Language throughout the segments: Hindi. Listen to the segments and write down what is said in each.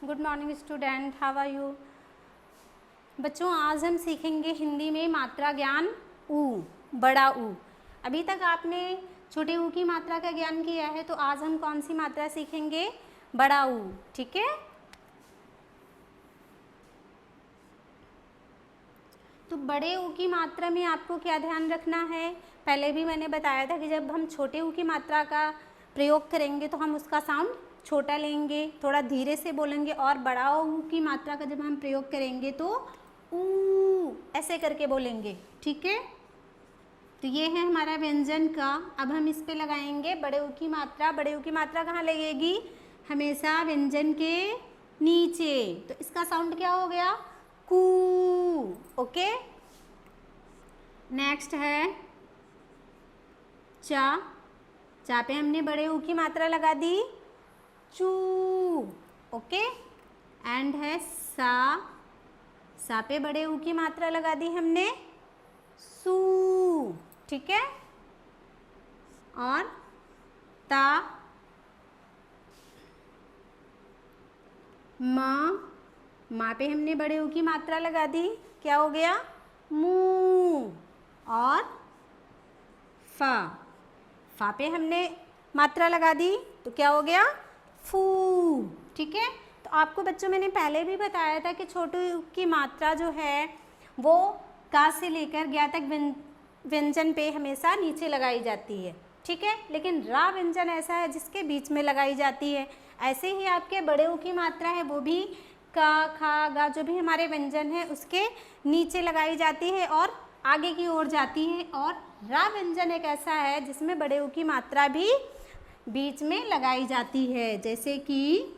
Good morning student, how are you. बच्चों, आज हम सीखेंगे हिंदी में मात्रा ज्ञान ऊ, बड़ा ऊ। अभी तक आपने छोटे ऊ की मात्रा का ज्ञान किया है, तो आज हम कौन सी मात्रा सीखेंगे? बड़ा ऊ। ठीक है, तो बड़े ऊ की मात्रा में आपको क्या ध्यान रखना है? पहले भी मैंने बताया था कि जब हम छोटे ऊ की मात्रा का प्रयोग करेंगे तो हम उसका साउंड छोटा लेंगे, थोड़ा धीरे से बोलेंगे, और बड़ा ऊ की मात्रा का जब हम प्रयोग करेंगे तो ऊ ऐसे करके बोलेंगे। ठीक है, तो ये है हमारा व्यंजन का। अब हम इस पे लगाएंगे बड़े ऊ की मात्रा। बड़े ऊ की मात्रा कहाँ लगेगी? हमेशा व्यंजन के नीचे। तो इसका साउंड क्या हो गया? कू। ओके, नेक्स्ट है चा। चा पे हमने बड़े ऊ की मात्रा लगा दी, चू। ओके, एंड है सा। सा पे बड़े ऊ की मात्रा लगा दी हमने, सू। ठीक है, और ता। माँ पे हमने बड़े ऊ की मात्रा लगा दी, क्या हो गया? मू। और फा। फा पे हमने मात्रा लगा दी तो क्या हो गया? फू। ठीक है, तो आपको बच्चों मैंने पहले भी बताया था कि छोटे ऊ की मात्रा जो है वो का से लेकर ज्ञा तक व्यंजन पे हमेशा नीचे लगाई जाती है। ठीक है, लेकिन रा व्यंजन ऐसा है जिसके बीच में लगाई जाती है। ऐसे ही आपके बड़े ऊ की मात्रा है वो भी का, खा, गा जो भी हमारे व्यंजन है उसके नीचे लगाई जाती है और आगे की ओर जाती है। और रा व्यंजन एक ऐसा है जिसमें बड़े ऊ की मात्रा भी बीच में लगाई जाती है। जैसे कि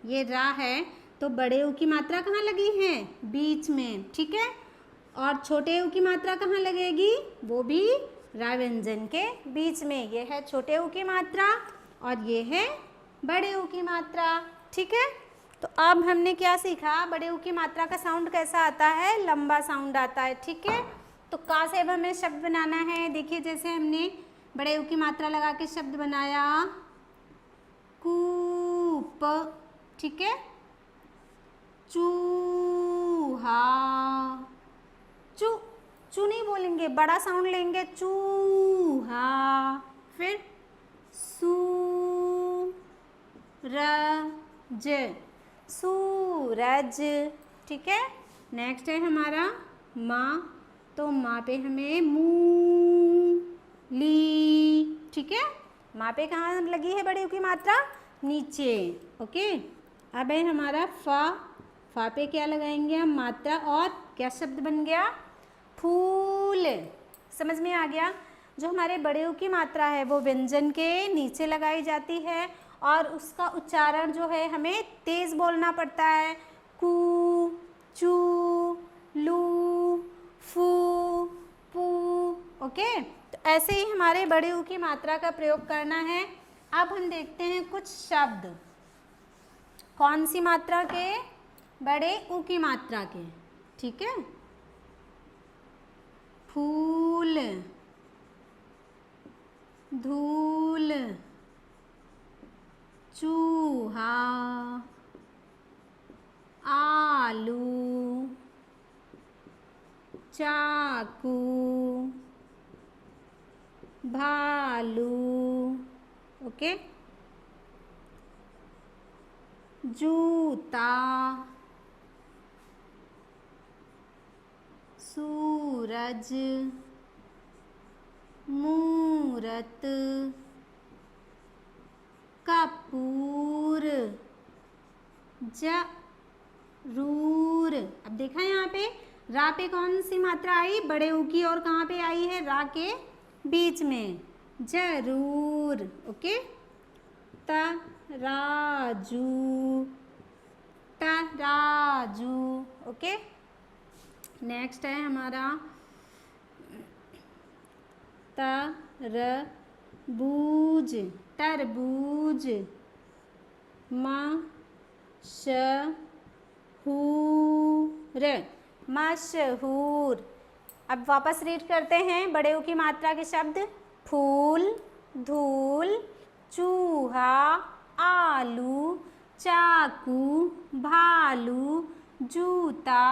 ये रा है तो बड़े ऊ की मात्रा कहाँ लगी है? बीच में। ठीक है, और छोटे ऊ की मात्रा कहाँ लगेगी? वो भी रा व्यंजन के बीच में। ये है छोटे ऊ की मात्रा और ये है बड़े ऊ की मात्रा। ठीक है, तो अब हमने क्या सीखा? बड़े ऊ की मात्रा का साउंड कैसा आता है? लंबा साउंड आता है। ठीक है, तो का से अब हमें शब्द बनाना है। देखिए, जैसे हमने बड़े ऊ की मात्रा लगा के शब्द बनाया कूप। ठीक है, चूहा। चू चू नहीं बोलेंगे, बड़ा साउंड लेंगे, चूहा। फिर सूरज, सूरज। ठीक है, नेक्स्ट है हमारा माँ। तो माँ पे हमें मूली। ठीक है, माँ पे कहाँ लगी है बड़ी ऊ की मात्रा? नीचे। ओके, अब है हमारा फा। फा पे क्या लगाएंगे हम? मात्रा, और क्या शब्द बन गया? फूल। समझ में आ गया? जो हमारे बड़े ऊ की मात्रा है वो व्यंजन के नीचे लगाई जाती है और उसका उच्चारण जो है हमें तेज बोलना पड़ता है। कू, चू, लू, फू, पू। ओके, तो ऐसे ही हमारे बड़े ऊ की मात्रा का प्रयोग करना है। अब हम देखते हैं कुछ शब्द कौन सी मात्रा के? बड़े ऊ की मात्रा के। ठीक है, फूल, धूल, चूहा, आलू, चाकू, भालू। ओके, जूता, सूरज, मूरत, कपूर, जरूर। अब देखा यहाँ पे रा पे कौन सी मात्रा आई? बड़े ऊ की, और कहाँ पे आई है? रा के बीच में, जरूर। ओके, तराजू, तराजू। ओके, नेक्स्ट है हमारा तरबूज, तरबूज, मशहूर, मशहूर। अब वापस रीड करते हैं बड़े ऊ की मात्रा के शब्द। फूल, धूल, चूहा, आलू, चाकू, भालू, जूता,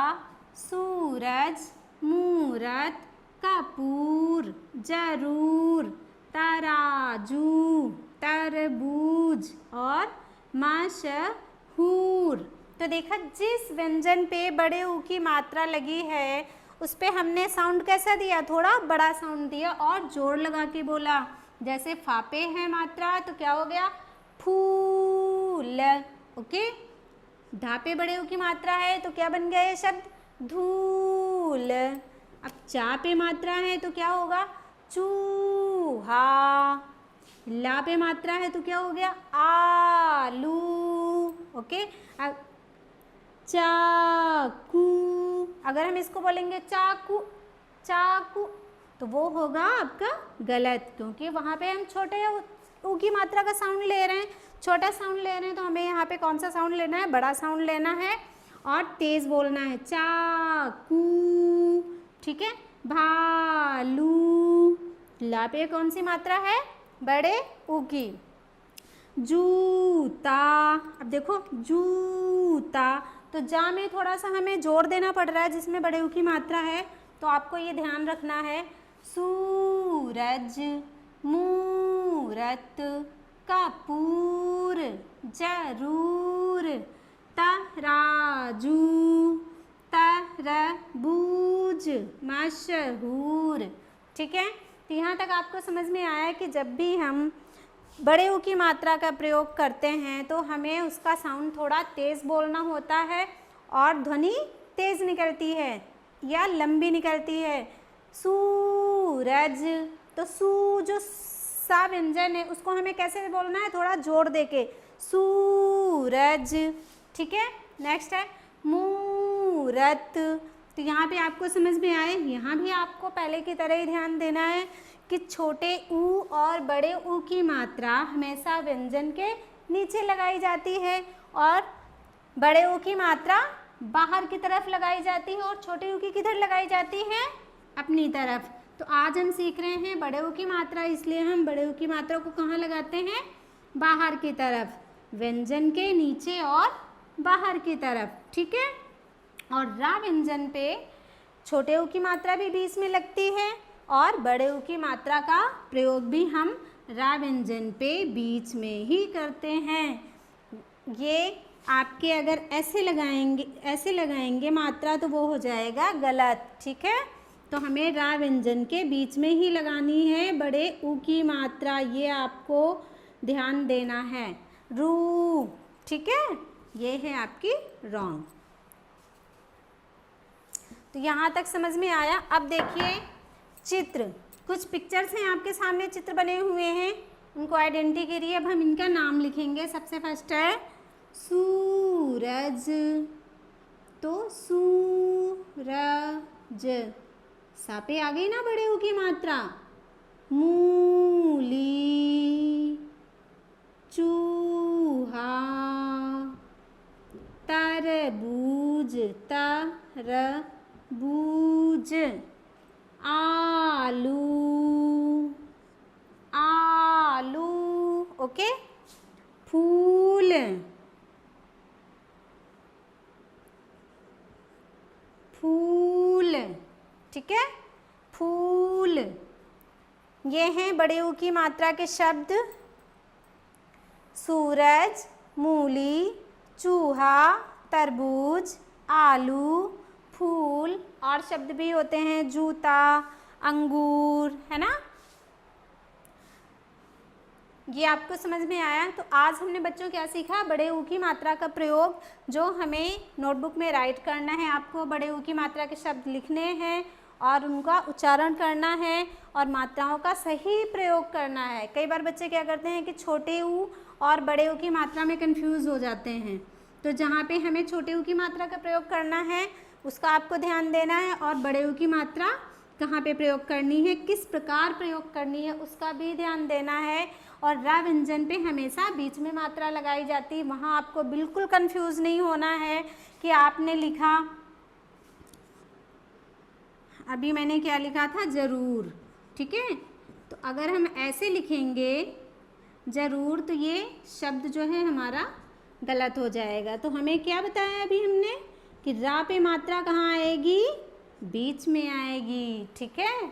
सूरज, मूरत, कपूर, जरूर, तराजू, तरबूज और मशहूर। तो देखा, जिस व्यंजन पे बड़े ऊ की मात्रा लगी है उस पे हमने साउंड कैसा दिया, थोड़ा बड़ा साउंड दिया और जोर लगा के बोला। जैसे फा पे है मात्रा तो क्या हो गया, फूल। ओके, धा पे बड़े ऊ की मात्रा है तो क्या बन गया ये शब्द, धूल। अब चा पे मात्रा है तो क्या होगा, चूहा। ला पे मात्रा है तो क्या हो गया, आलू। ओके, अब चाकू, अगर हम इसको बोलेंगे चाकू, चाकू, तो वो होगा आपका गलत, क्योंकि वहाँ पे हम छोटे ऊ की मात्रा का साउंड ले रहे हैं, छोटा साउंड ले रहे हैं। तो हमें यहाँ पे कौन सा साउंड लेना है, बड़ा साउंड लेना है और तेज बोलना है, चाकू। ठीक है, भालू, ला पे कौन सी मात्रा है, बड़े ऊ की। जूता, अब देखो जूता, तो जा में थोड़ा सा हमें जोर देना पड़ रहा है जिसमें बड़े ऊ की मात्रा है, तो आपको ये ध्यान रखना है। सूरज, मूरत, कपूर, जरूर, तराजू, तरबूज, मशहूर। ठीक है, तो यहाँ तक आपको समझ में आया कि जब भी हम बड़े ऊ की मात्रा का प्रयोग करते हैं तो हमें उसका साउंड थोड़ा तेज़ बोलना होता है और ध्वनि तेज़ निकलती है या लंबी निकलती है। सूरज, तो सू जो सा व्यंजन है उसको हमें कैसे बोलना है, थोड़ा जोर देके, सूरज। ठीक है, नेक्स्ट है मूरत। तो यहाँ पे आपको समझ में आए, यहाँ भी आपको पहले की तरह ही ध्यान देना है कि छोटे ऊ और बड़े ऊ की मात्रा हमेशा व्यंजन के नीचे लगाई जाती है और बड़े ऊ की मात्रा बाहर की तरफ लगाई जाती है और छोटे ऊ की किधर लगाई जाती है, अपनी तरफ। तो आज हम सीख रहे हैं बड़े ऊ की मात्रा, इसलिए हम बड़े ऊ की मात्रा को कहाँ लगाते हैं, बाहर की तरफ, व्यंजन के नीचे और बाहर की तरफ। ठीक है, और रा व्यंजन पे छोटे ऊ की मात्रा भी बीच में लगती है और बड़े ऊ की मात्रा का प्रयोग भी हम रा व्यंजन पे बीच में ही करते हैं। ये आपके अगर ऐसे लगाएंगे मात्रा तो वो हो जाएगा गलत। ठीक है, तो हमें रा व्यंजन के बीच में ही लगानी है बड़े ऊ की मात्रा, ये आपको ध्यान देना है। रू, ठीक है, ये है आपकी रॉन्ग। तो यहाँ तक समझ में आया। अब देखिए चित्र, कुछ पिक्चर्स हैं आपके सामने, चित्र बने हुए हैं, उनको आइडेंटिटी के लिए अब हम इनका नाम लिखेंगे। सबसे फर्स्ट है सूरज, तो सूरज, सा पे आ गई ना बड़े ऊ की मात्रा। मूली, चूहा, तरबूज, तरबूज, आलू, आलू। ओके, फूल, फूल, ठीक है, फूल। ये हैं बड़े ऊ की मात्रा के शब्द, सूरज, मूली, चूहा, तरबूज, आलू, फूल, और शब्द भी होते हैं जूता, अंगूर, है ना। ये आपको समझ में आया। तो आज हमने बच्चों क्या सीखा, बड़े ऊ की मात्रा का प्रयोग, जो हमें नोटबुक में राइट करना है। आपको बड़े ऊ की मात्रा के शब्द लिखने हैं और उनका उच्चारण करना है और मात्राओं का सही प्रयोग करना है। कई बार बच्चे क्या करते हैं कि छोटे ऊ और बड़े ऊ की मात्रा में कंफ्यूज हो जाते हैं, तो जहाँ पे हमें छोटे ऊ की मात्रा का प्रयोग करना है उसका आपको ध्यान देना है, और बड़े ऊ की मात्रा कहाँ पे प्रयोग करनी है, किस प्रकार प्रयोग करनी है, उसका भी ध्यान देना है। और रा व्यंजन पे हमेशा बीच में मात्रा लगाई जाती है, वहाँ आपको बिल्कुल कंफ्यूज नहीं होना है कि आपने लिखा, अभी मैंने क्या लिखा था, ज़रूर। ठीक है, तो अगर हम ऐसे लिखेंगे ज़रूर, तो ये शब्द जो है हमारा गलत हो जाएगा। तो हमें क्या बताया अभी हमने कि रा पे मात्रा कहाँ आएगी, बीच में आएगी। ठीक है,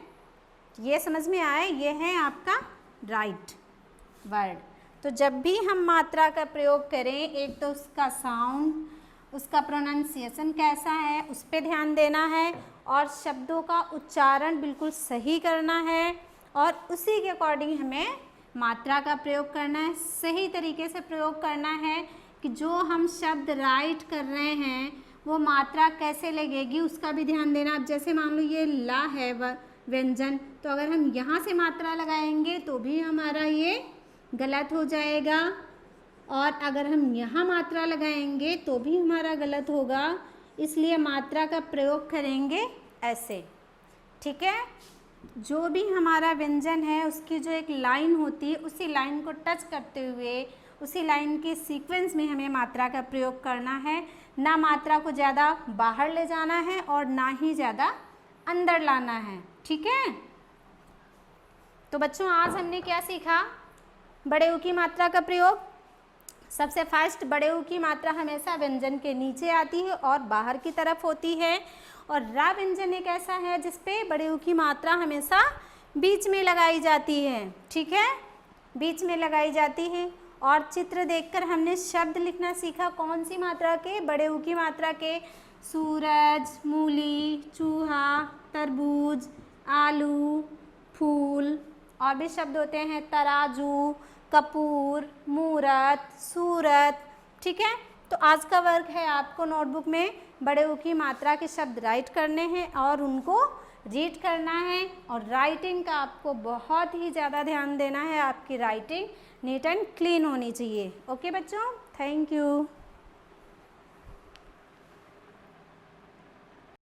ये समझ में आए, ये है आपका राइट वर्ड। तो जब भी हम मात्रा का प्रयोग करें, एक तो उसका साउंड, उसका प्रोनाउंसिएशन कैसा है उस पर ध्यान देना है, और शब्दों का उच्चारण बिल्कुल सही करना है, और उसी के अकॉर्डिंग हमें मात्रा का प्रयोग करना है। सही तरीके से प्रयोग करना है कि जो हम शब्द राइट कर रहे हैं वो मात्रा कैसे लगेगी उसका भी ध्यान देना। अब जैसे मान लो ये ला है व्यंजन, तो अगर हम यहाँ से मात्रा लगाएंगे तो भी हमारा ये गलत हो जाएगा, और अगर हम यहाँ मात्रा लगाएंगे तो भी हमारा गलत होगा। इसलिए मात्रा का प्रयोग करेंगे ऐसे। ठीक है, जो भी हमारा व्यंजन है उसकी जो एक लाइन होती है, उसी लाइन को टच करते हुए उसी लाइन के सीक्वेंस में हमें मात्रा का प्रयोग करना है। ना मात्रा को ज़्यादा बाहर ले जाना है और ना ही ज़्यादा अंदर लाना है। ठीक है, तो बच्चों आज हमने क्या सीखा, बड़े ऊ की मात्रा का प्रयोग। सबसे फर्स्ट, बड़े ऊ की मात्रा हमेशा व्यंजन के नीचे आती है और बाहर की तरफ होती है, और रा व्यंजन एक ऐसा है जिसपे बड़े ऊ की मात्रा हमेशा बीच में लगाई जाती है। ठीक है, बीच में लगाई जाती है। और चित्र देखकर हमने शब्द लिखना सीखा, कौन सी मात्रा के, बड़े ऊ की मात्रा के। सूरज, मूली, चूहा, तरबूज, आलू, फूल, और भी शब्द होते हैं तराजू, कपूर, मूरत, सूरत। ठीक है, तो आज का वर्क है आपको नोटबुक में बड़े ऊ की मात्रा के शब्द राइट करने हैं और उनको रीड करना है, और राइटिंग का आपको बहुत ही ज़्यादा ध्यान देना है। आपकी राइटिंग नीट एंड क्लीन होनी चाहिए। ओके बच्चों, थैंक यू।